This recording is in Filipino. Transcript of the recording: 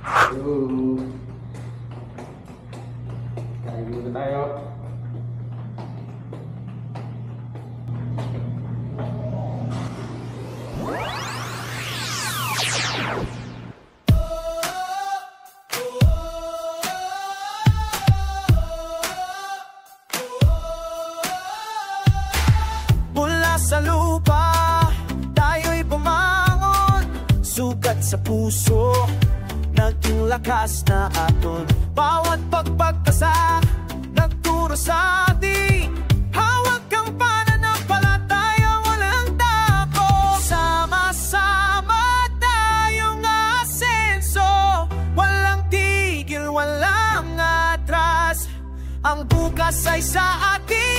Yo. Kain muna tayo. Mula sa lupa, tayo'y bumangon. Sugat sa puso, naging lakas na aton. Bawat pagpagpasa, nagturo sa atin. Hawak ang pananampalataya, walang tako. Sama-sama tayong asenso. Walang tigil, walang atras. Ang bukas ay sa atin.